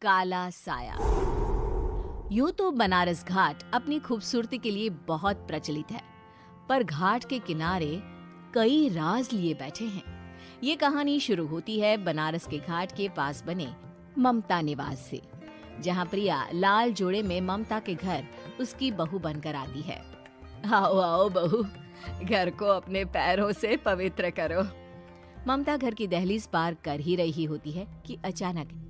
काला साया। यूं तो बनारस घाट अपनी खूबसूरती के लिए बहुत प्रचलित है, पर घाट के किनारे कई राज लिए बैठे हैं। ये कहानी शुरू होती है बनारस के घाट के पास बने ममता निवास से, जहां प्रिया लाल जोड़े में ममता के घर उसकी बहू बनकर आती है। आओ आओ बहू, घर को अपने पैरों से पवित्र करो। ममता घर की दहलीज पार कर ही रही होती है कि अचानक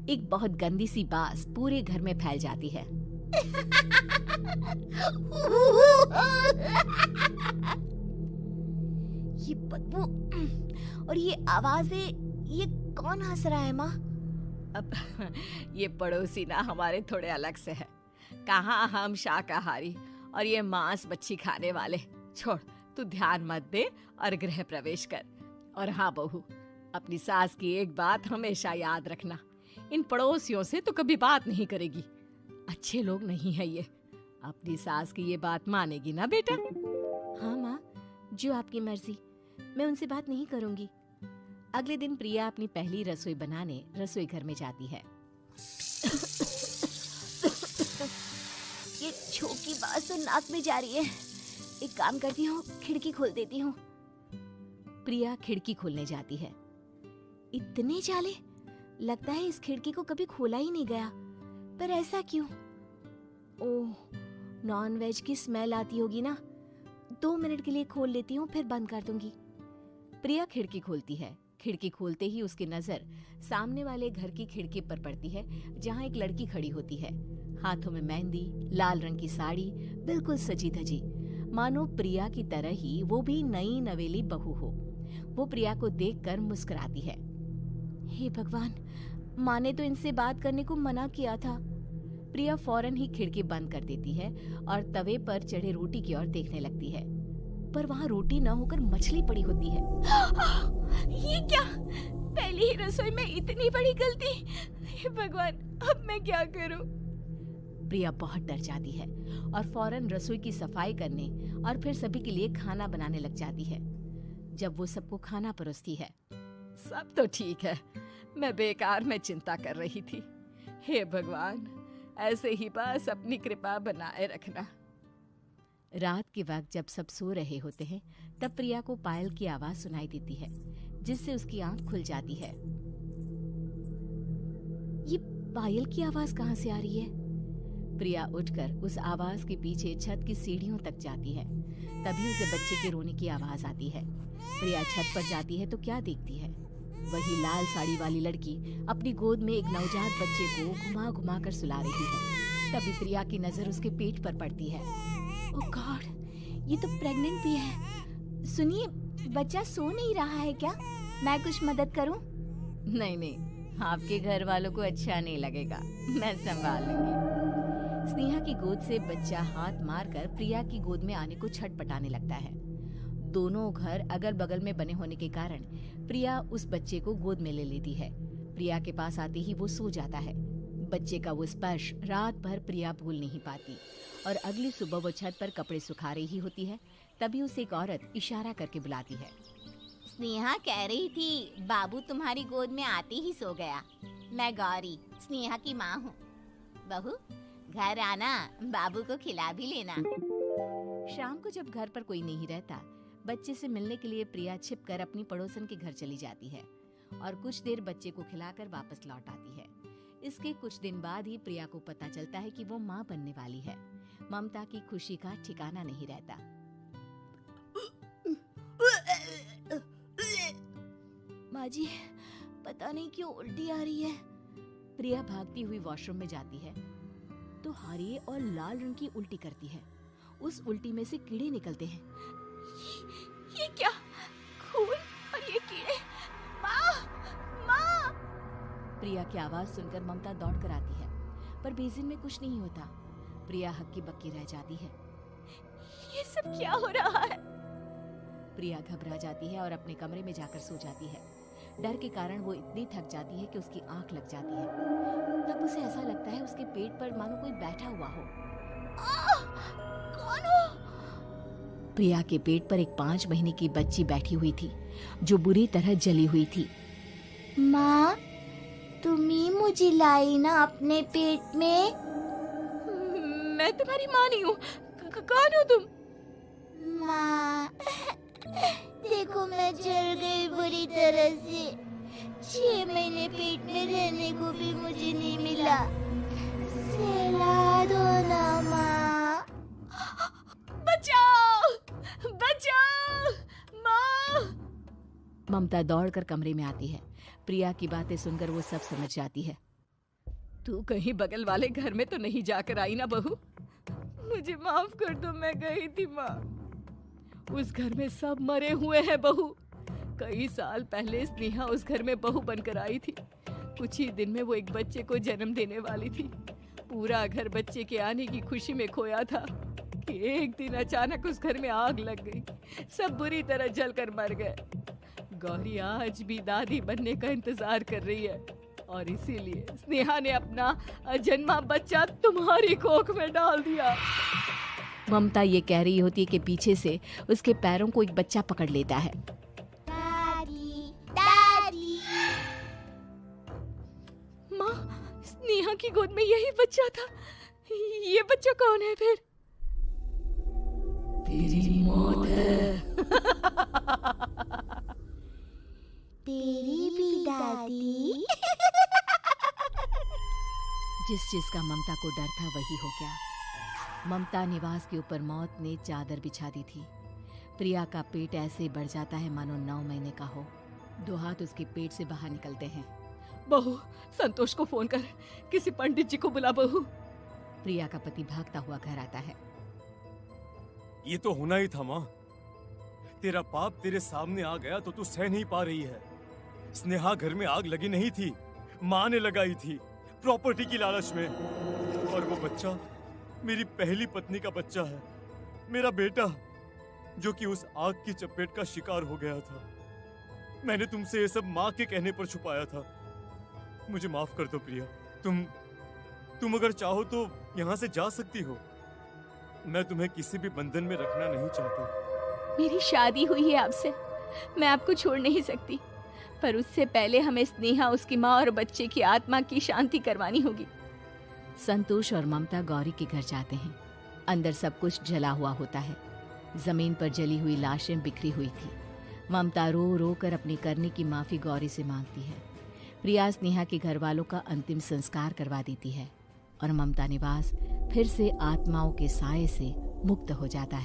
एक बहुत गंदी सी बास पूरे घर में फैल जाती है। ये बदबू और ये आवाजें, ये कौन हंस रहा है माँ? अब ये पड़ोसी ना हमारे थोड़े अलग से है। कहाँ हम शाकाहारी और ये मांस मच्छी खाने वाले। छोड़, तू ध्यान मत दे और गृह प्रवेश कर। और हाँ बहू, अपनी सास की एक बात हमेशा याद रखना, इन पड़ोसियों से तो कभी बात नहीं करेगी। अच्छे लोग नहीं है ये। अपनी सास की ये बात मानेगी ना बेटा? हाँ माँ, जो आपकी मर्जी, मैं उनसे बात नहीं करूंगी। अगले दिन प्रिया अपनी पहली रसोई बनाने रसोई घर में जाती है। ये छोकी बात तो नाक में जा रही है। एक काम करती हूँ, खिड़की खोल देती हूँ। प्रिया खिड़की खोलने जाती है। इतने जाले, लगता है इस खिड़की को कभी खोला ही नहीं गया। पर ऐसा क्यों? ओह, नॉन वेज की स्मेल आती होगी ना। 2 मिनट के लिए खोल लेती हूँ, फिर बंद कर दूंगी। प्रिया खिड़की खोलती है। खिड़की खोलते ही उसकी नजर सामने वाले घर की खिड़की पर पड़ती है, जहाँ एक लड़की खड़ी होती है। हाथों में मेहंदी, लाल रंग की साड़ी, बिल्कुल सजी धजी, मानो प्रिया की तरह ही वो भी नई नवेली बहू हो। वो प्रिया को देखकर मुस्कुराती है। हे भगवान, माँ ने तो इनसे बात करने को मना किया था। प्रिया फौरन ही खिड़की बंद कर देती है और तवे पर चढ़े रोटी की ओर देखने लगती है, पर वहाँ रोटी न होकर मछली पड़ी होती है। ये क्या? पहली ही रसोई में इतनी बड़ी गलती। हे भगवान, अब मैं क्या करूं? प्रिया बहुत डर जाती है और फौरन रसोई की सफाई करने और फिर सभी के लिए खाना बनाने लग जाती है। जब वो सबको खाना परोसती है, सब तो ठीक है, मैं बेकार में चिंता कर रही थी। हे भगवान, ऐसे ही बस अपनी कृपा बनाए रखना। रात के वक्त जब सब सो रहे होते हैं, तब प्रिया को पायल की आवाज सुनाई देती है, जिससे उसकी आंख खुल जाती है। ये पायल की आवाज कहाँ से आ रही है? प्रिया उठकर उस आवाज के पीछे छत की सीढ़ियों तक जाती है। तभी उसे बच्चे के रोने की आवाज आती है। प्रिया छत पर जाती है तो क्या देखती है? वही लाल साड़ी वाली लड़की अपनी गोद में एक नवजात बच्चे को घुमा घुमा कर सुला रही है। तभी प्रिया की नजर उसके पेट पर पड़ती है। ओह गॉड, ये तो प्रेग्नेंट भी है। सुनिए, बच्चा सो नहीं रहा है क्या? मैं कुछ मदद करूं? नहीं नहीं, आपके घर वालों को अच्छा नहीं लगेगा, मैं संभाल लूंगी। स्नेहा की गोद से बच्चा हाथ मारकर प्रिया की गोद में आने को छटपटाने लगता है। दोनों घर अगल बगल में बने होने के कारण प्रिया उस बच्चे को गोद में ले लेती है। प्रिया के पास आते ही वो सो जाता है। बच्चे का वो स्पर्श रात भर प्रिया भूल नहीं पाती और अगली सुबह वो छत पर कपड़े सुखा रही होती है। तभी उसे एक औरत इशारा करके बुलाती है। स्नेहा कह रही थी बाबू तुम्हारी गोद में आते ही सो गया। मैं गौरी, स्नेहा की माँ हूँ। बहू, घर आना, बाबू को खिला भी लेना। शाम को जब घर पर कोई नहीं रहता, बच्चे से मिलने के लिए प्रिया छिपकर अपनी पड़ोसन के घर चली जाती है और कुछ देर बच्चे को खिलाकर वापस लौट आती है। इसके कुछ दिन बाद ही प्रिया को पता चलता है कि वो माँ बनने वाली है। ममता की खुशी का ठिकाना नहीं रहता। माँ जी, पता नहीं क्यों उल्टी आ रही है। प्रिया भागती हुई वॉशरूम में जाती है तो हरे और लाल रंग की उल्टी करती है। उस उल्टी में से कीड़े निकलते हैं। ये क्या? खून और ये कीड़े! माँ! माँ! प्रिया की आवाज सुनकर ममता दौड़ कर आती है, पर बेसिन में कुछ नहीं होता। प्रिया हक्की बक्की रह जाती है। ये सब क्या हो रहा है? प्रिया घबरा जाती है और अपने कमरे में जाकर सो जाती है। डर के कारण वो इतनी थक जाती है कि उसकी आंख लग जाती है। तब उसे ऐसा लगता है उसके पेट पर मानो कोई बैठा हुआ हो। कौन हो? प्रिया के पेट पर एक 5 महीने की बच्ची बैठी हुई थी, जो बुरी तरह जली हुई थी। माँ, तुम ही मुझे लाई ना अपने पेट में। मैं तुम्हारी माँ नहीं हूँ। कौन हो तुम? माँ, देखो मैं जल गई बुरी तरह से। 6 महीने पेट में रहने को भी मुझे नहीं मिला। सहला दो ना माँ। बचाओ! बचाओ! माँ! ममता दौड़कर कमरे में आती है। प्रिया की बातें सुनकर वो सब समझ जाती है। तू कहीं बगल वाले घर में तो नहीं जाकर आई ना बहू? मुझे माफ कर दो, मैं गई थी माँ। उस घर में सब मरे हुए हैं बहू। कई साल पहले स्नेहा उस घर में बहू बनकर आई थी। कुछ ही दिन में वो एक बच्चे को जन्म देने वाली थी। पूरा घर बच्चे के आने की खुशी में खोया था कि एक दिन अचानक उस घर में आग लग गई। सब बुरी तरह जलकर मर गए। गौरी आज भी दादी बनने का इंतजार कर रही है और इसीलिए स्नेहा ने अपना अजन्मा बच्चा तुम्हारी कोख में डाल दिया। ममता ये कह रही होती है कि पीछे से उसके पैरों को एक बच्चा पकड़ लेता है। दादी, दादी। माँ, स्नेहा की गोद में यही बच्चा था। ये बच्चा कौन है फिर? तेरी मौत है। तेरी भी दादी। जिस चीज का ममता को डर था वही हो गया। ममता निवास के ऊपर मौत ने चादर बिछा दी थी। प्रिया का पेट ऐसे बढ़ जाता है मानो 9 महीने का हो। 2 हाथ उसके पेट से बाहर निकलते हैं। बहू, संतोष को फोन कर, किसी पंडित जी को बुला बहू। प्रिया का पति भागता हुआ घर आता है। ये तो होना ही था माँ। तेरा पाप तेरे सामने आ गया तो तू सह नहीं पा रही है। स्नेहा घर में आग लगी नहीं थी, माँ ने लगाई थी, प्रॉपर्टी की लालच में। और वो बच्चा मेरी पहली पत्नी का बच्चा है, मेरा बेटा, जो कि उस आग की चपेट का शिकार हो गया था। मैंने तुमसे ये सब माँ के कहने पर छुपाया था। मुझे माफ कर दो प्रिया। तुम अगर चाहो तो यहाँ से जा सकती हो। मैं तुम्हें किसी भी बंधन में रखना नहीं चाहता। मेरी शादी हुई है आपसे, मैं आपको छोड़ नहीं सकती, पर उससे पहले हमें स्नेहा, उसकी माँ और बच्चे की आत्मा की शांति करवानी होगी। संतोष और ममता गौरी के घर जाते हैं। अंदर सब कुछ जला हुआ होता है। जमीन पर जली हुई लाशें बिखरी हुई थी। ममता रो रो कर अपने करने की माफी गौरी से मांगती है। प्रिया स्नेहा के घर वालों का अंतिम संस्कार करवा देती है और ममता निवास फिर से आत्माओं के साए से मुक्त हो जाता है।